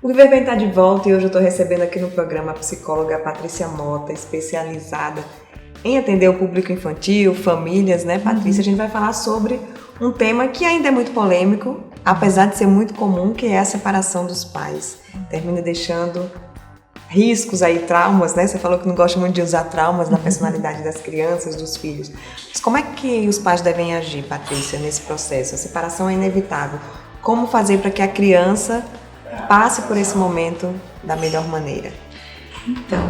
O Viver Bem está de volta e hoje eu estou recebendo aqui no programa a psicóloga Patrícia Mota, especializada em atender o público infantil, famílias, né, Patrícia? A gente vai falar sobre um tema que ainda é muito polêmico, apesar de ser muito comum, que é a separação dos pais. Termina deixando riscos aí, traumas, né? Você falou que não gosta muito de usar traumas na personalidade das crianças, dos filhos. Mas como é que os pais devem agir, Patrícia, nesse processo? A separação é inevitável. Como fazer para que a criança passe por esse momento da melhor maneira? Então,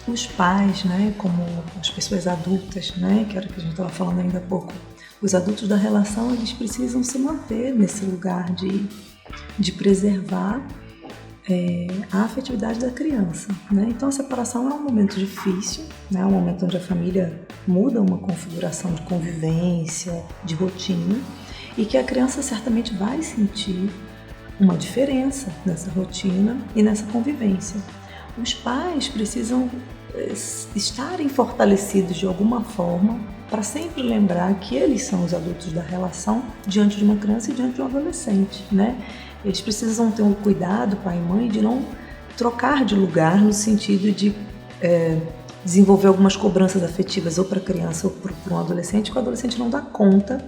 os pais, né, como as pessoas adultas, né, que era o que a gente estava falando ainda há pouco, os adultos da relação, eles precisam se manter nesse lugar de preservar a afetividade da criança, né? Então a separação é um momento difícil, né? É um momento onde a família muda uma configuração de convivência, de rotina, e que a criança certamente vai sentir uma diferença nessa rotina e nessa convivência. Os pais precisam estarem fortalecidos de alguma forma para sempre lembrar que eles são os adultos da relação diante de uma criança e diante de um adolescente, né? Eles precisam ter um cuidado, pai e mãe, de não trocar de lugar no sentido de desenvolver algumas cobranças afetivas ou para a criança ou para um adolescente, que o adolescente não dá conta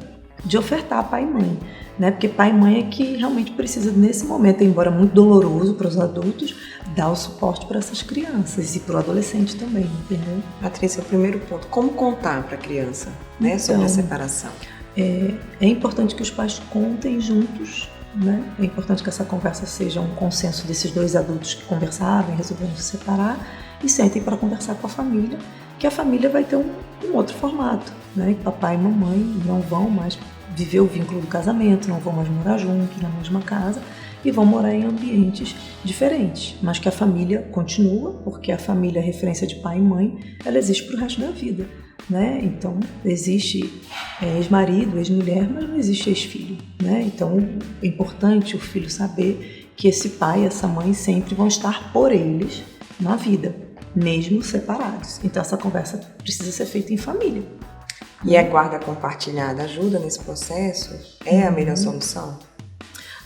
de ofertar pai e mãe, né? Porque pai e mãe é que realmente precisa, nesse momento, embora muito doloroso para os adultos, dar o suporte para essas crianças e para o adolescente também, entendeu? Patrícia, o primeiro ponto, como contar para a criança, né, sobre a separação? É importante que os pais contem juntos, né? É importante que essa conversa seja um consenso desses dois adultos que conversaram e resolveram se separar e sentem para conversar com a família, que a família vai ter um outro formato, né? Que papai e mamãe não vão mais viver o vínculo do casamento, não vão mais morar juntos na mesma casa e vão morar em ambientes diferentes, mas que a família continua, porque a família, a referência de pai e mãe, ela existe para o resto da vida, né? Então existe ex-marido, ex-mulher, mas não existe ex-filho, né? Então é importante o filho saber que esse pai e essa mãe sempre vão estar por eles na vida, mesmo separados. Então essa conversa precisa ser feita em família. E a guarda compartilhada ajuda nesse processo? É a melhor solução?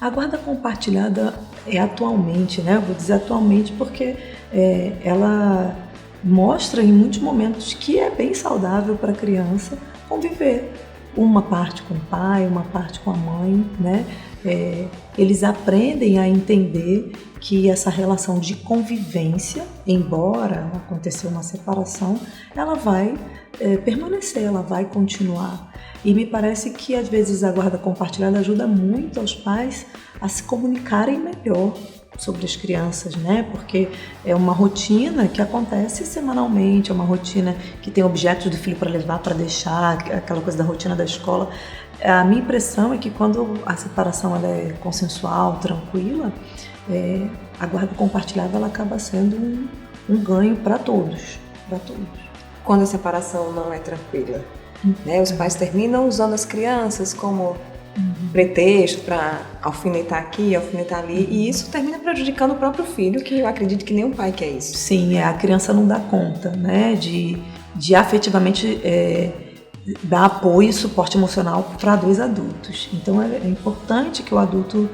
A guarda compartilhada é atualmente, né? Eu vou dizer atualmente porque ela mostra em muitos momentos que é bem saudável para a criança conviver. Uma parte com o pai, uma parte com a mãe, né? Eles aprendem a entender que essa relação de convivência, embora aconteceu uma separação, ela vai permanecer, ela vai continuar. E me parece que às vezes a guarda compartilhada ajuda muito aos pais a se comunicarem melhor sobre as crianças, né? Porque é uma rotina que acontece semanalmente, é uma rotina que tem objetos do filho para levar, para deixar, aquela coisa da rotina da escola. A minha impressão é que quando a separação ela é consensual, tranquila, a guarda compartilhada ela acaba sendo um ganho para todos, para todos. Quando a separação não é tranquila, né? Os pais terminam usando as crianças como pretexto para alfinetar aqui, alfinetar ali, e isso termina prejudicando o próprio filho, que eu acredito que nenhum pai quer isso. Sim, a criança não dá conta, né, de afetivamente dar apoio e suporte emocional para dois adultos. Então é importante que o adulto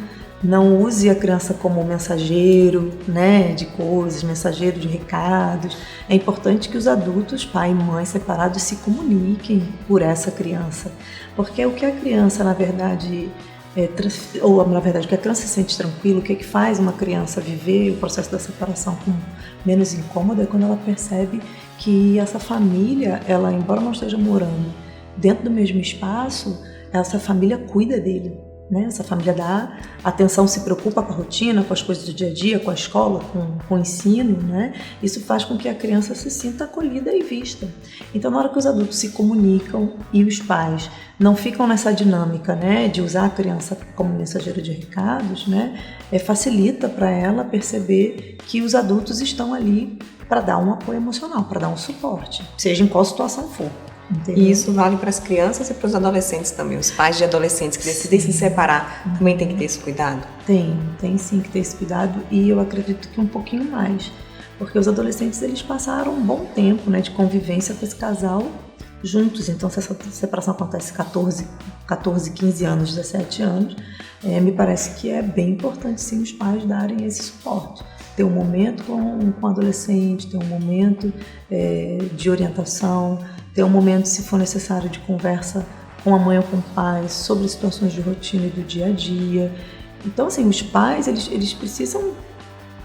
não use a criança como mensageiro, né, de coisas, mensageiro de recados. É importante que os adultos, pai e mãe separados, se comuniquem por essa criança. Porque o que a criança, na verdade, o que a criança se sente tranquila, o que faz uma criança viver o processo da separação com menos incômodo é quando ela percebe que essa família, ela, embora não esteja morando dentro do mesmo espaço, essa família cuida dele. Né? Essa família dá atenção, se preocupa com a rotina, com as coisas do dia a dia, com a escola, com o ensino, né? Isso faz com que a criança se sinta acolhida e vista. Então, na hora que os adultos se comunicam e os pais não ficam nessa dinâmica, né, de usar a criança como mensageira de recados, né, facilita para ela perceber que os adultos estão ali para dar um apoio emocional, para dar um suporte, seja em qual situação for. Entendeu? E isso vale para as crianças e para os adolescentes também. Os pais de adolescentes que decidem se separar também tem que ter esse cuidado? Tem sim que ter esse cuidado, e eu acredito que um pouquinho mais, porque os adolescentes eles passaram um bom tempo, né, de convivência com esse casal juntos. Então, se essa separação acontece 14, 15 anos, 17 anos, me parece que é bem importante, sim, os pais darem esse suporte. Ter um momento com o adolescente, ter um momento de orientação, ter um momento, se for necessário, de conversa com a mãe ou com o pai sobre situações de rotina e do dia a dia. Então, assim, os pais, eles precisam,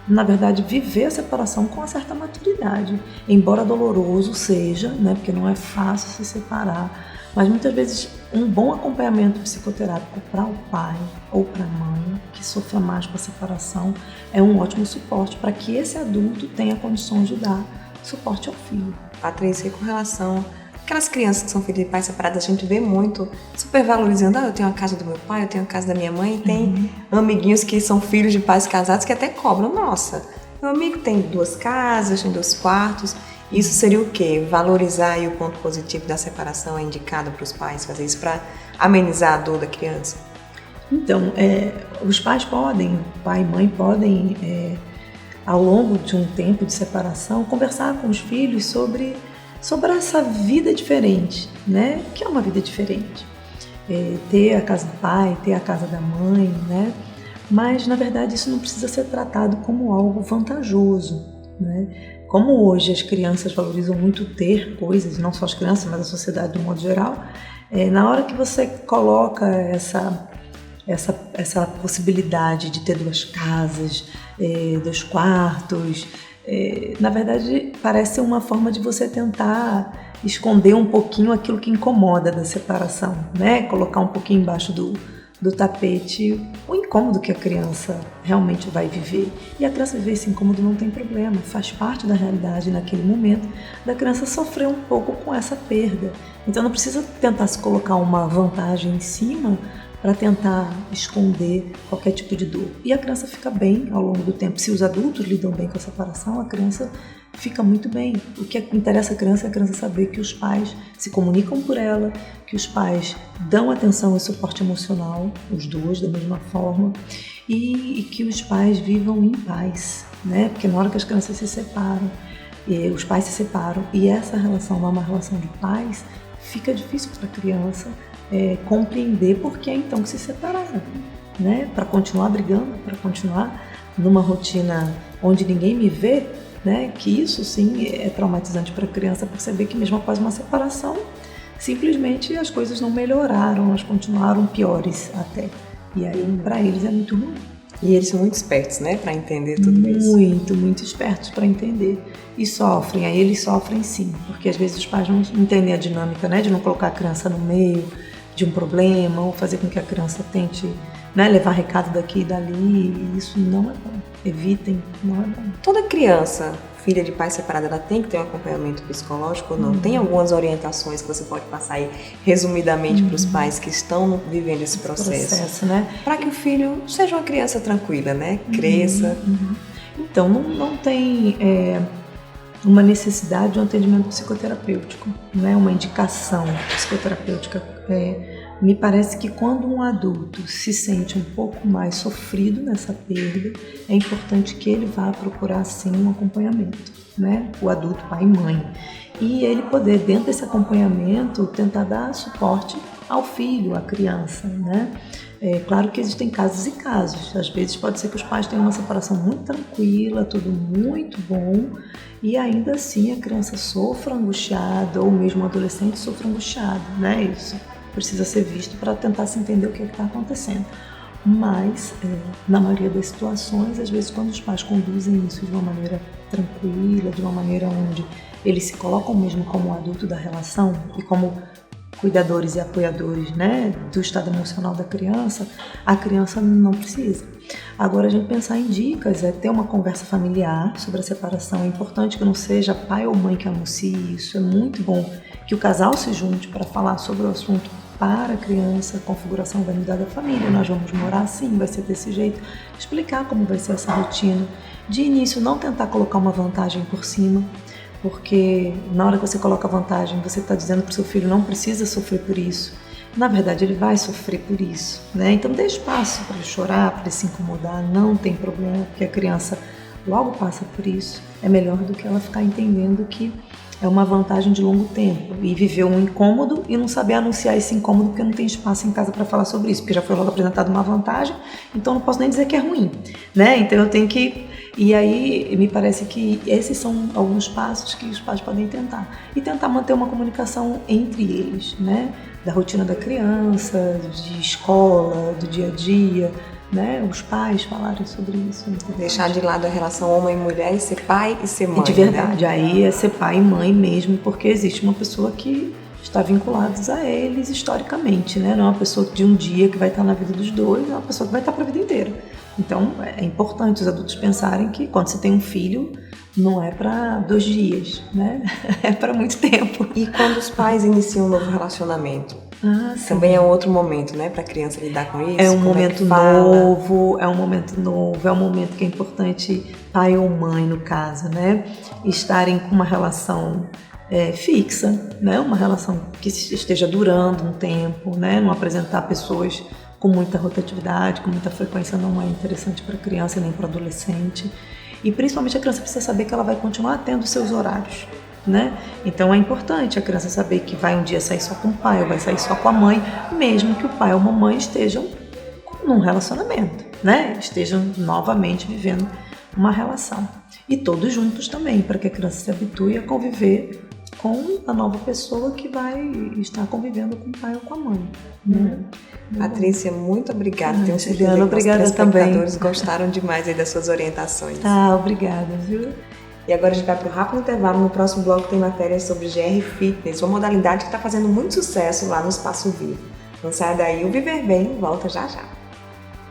na verdade, viver a separação com uma certa maturidade, embora doloroso seja, né, porque não é fácil se separar, mas muitas vezes um bom acompanhamento psicoterápico para o pai ou para a mãe que sofra mais com a separação é um ótimo suporte para que esse adulto tenha condições de dar suporte ao filho. Patrícia, com relação àquelas crianças que são filhos de pais separados, a gente vê muito supervalorizando, eu tenho a casa do meu pai, eu tenho a casa da minha mãe, e tem amiguinhos que são filhos de pais casados que até cobram, nossa, meu amigo tem 2 casas, tem 2 quartos. Isso seria o quê? Valorizar aí o ponto positivo da separação é indicado para os pais fazer isso para amenizar a dor da criança? Então, os pais podem, pai e mãe podem, ao longo de um tempo de separação, conversar com os filhos sobre essa vida diferente, né? Que é uma vida diferente. Ter a casa do pai, ter a casa da mãe, né? Mas, na verdade, isso não precisa ser tratado como algo vantajoso, né? Como hoje as crianças valorizam muito ter coisas, não só as crianças, mas a sociedade de um modo geral, na hora que você coloca essa possibilidade de ter 2 casas, 2 quartos, na verdade parece uma forma de você tentar esconder um pouquinho aquilo que incomoda da separação, né? Colocar um pouquinho embaixo do tapete o incômodo que a criança realmente vai viver. E a criança viver esse incômodo não tem problema, faz parte da realidade naquele momento da criança sofrer um pouco com essa perda. Então não precisa tentar se colocar uma vantagem em cima para tentar esconder qualquer tipo de dor. E a criança fica bem ao longo do tempo. Se os adultos lidam bem com a separação, a criança fica muito bem. O que interessa à criança é a criança saber que os pais se comunicam por ela, que os pais dão atenção e suporte emocional, os dois da mesma forma, e que os pais vivam em paz, né? Porque na hora que as crianças se separam, os pais se separam e essa relação não é uma relação de paz, fica difícil para a criança compreender por que é então que se separaram, né? Para continuar brigando, para continuar numa rotina onde ninguém me vê, né? Que isso sim é traumatizante para a criança perceber que mesmo após uma separação, simplesmente as coisas não melhoraram, elas continuaram piores até. E aí para eles é muito ruim. E eles são muito espertos, né, para entender tudo isso. Muito espertos para entender. E sofrem, aí eles sofrem sim, porque às vezes os pais não entendem a dinâmica, né, de não colocar a criança no meio de um problema ou fazer com que a criança tente, né, levar recado daqui e dali. E isso não é bom. Evitem, não é bom. Toda criança, filha de pai separado, ela tem que ter um acompanhamento psicológico ou não? Tem algumas orientações que você pode passar aí resumidamente para os pais que estão vivendo esse processo, né? Para que o filho seja uma criança tranquila, né? Cresça. Então, não tem uma necessidade de um atendimento psicoterapêutico, né? Uma indicação psicoterapêutica. Me parece que quando um adulto se sente um pouco mais sofrido nessa perda, é importante que ele vá procurar sim um acompanhamento, né? O adulto, pai e mãe. E ele poder, dentro desse acompanhamento, tentar dar suporte ao filho, à criança, né? Claro que existem casos e casos. Às vezes pode ser que os pais tenham uma separação muito tranquila, tudo muito bom, e ainda assim a criança sofra angustiada, ou mesmo o adolescente sofra angustiado, né? Isso precisa ser visto para tentar se entender o que está acontecendo. Mas, na maioria das situações, às vezes quando os pais conduzem isso de uma maneira tranquila, de uma maneira onde eles se colocam mesmo como adulto da relação e como cuidadores e apoiadores, né, do estado emocional da criança, a criança não precisa. Agora, a gente pensar em dicas, ter uma conversa familiar sobre a separação. É importante que não seja pai ou mãe que anuncie isso. É muito bom que o casal se junte para falar sobre o assunto para a criança. A configuração vai mudar da família, nós vamos morar assim, vai ser desse jeito. Explicar como vai ser essa rotina. De início, não tentar colocar uma vantagem por cima, porque na hora que você coloca a vantagem, você está dizendo para o seu filho não precisa sofrer por isso. Na verdade, ele vai sofrer por isso, né? Então dê espaço para ele chorar, para ele se incomodar, não tem problema, porque a criança logo passa por isso. É melhor do que ela ficar entendendo que é uma vantagem de longo tempo. E viver um incômodo e não saber anunciar esse incômodo porque não tem espaço em casa para falar sobre isso, porque já foi logo apresentado uma vantagem, então não posso nem dizer que é ruim, né? Então eu tenho que... E aí me parece que esses são alguns passos que os pais podem tentar. E tentar manter uma comunicação entre eles, né? Da rotina da criança, de escola, do dia a dia, né? Os pais falarem sobre isso. Deixar de lado a relação homem e mulher e ser pai e ser mãe. De verdade, né? Aí é ser pai e mãe mesmo, porque existe uma pessoa que está vinculada a eles historicamente, né? Não é uma pessoa de um dia que vai estar na vida dos dois, é uma pessoa que vai estar para a vida inteira. Então é importante os adultos pensarem que quando você tem um filho, não é para 2 dias, né? É para muito tempo. E quando os pais iniciam um novo relacionamento? Também é um outro momento, né, para a criança lidar com isso? É um momento novo, é um momento que é importante pai ou mãe, no caso, né, estarem com uma relação fixa, né, uma relação que esteja durando um tempo, né, não apresentar pessoas com muita rotatividade, com muita frequência não é interessante para a criança nem para o adolescente. E principalmente a criança precisa saber que ela vai continuar tendo seus horários, né? Então é importante a criança saber que vai um dia sair só com o pai ou vai sair só com a mãe, mesmo que o pai ou a mamãe estejam num relacionamento, né? Estejam novamente vivendo uma relação. E todos juntos também, para que a criança se habitue a conviver com a nova pessoa que vai estar convivendo com o pai ou com a mãe. Né? Patrícia, muito obrigada. Tenho certeza que obrigada os telespectadores também. gostaram demais aí das suas orientações. Obrigada, viu? E agora a gente vai para um rápido intervalo. No próximo bloco tem matérias sobre GR Fitness, uma modalidade que está fazendo muito sucesso lá no Espaço Vivo. Não saia daí, o Viver Bem volta já já.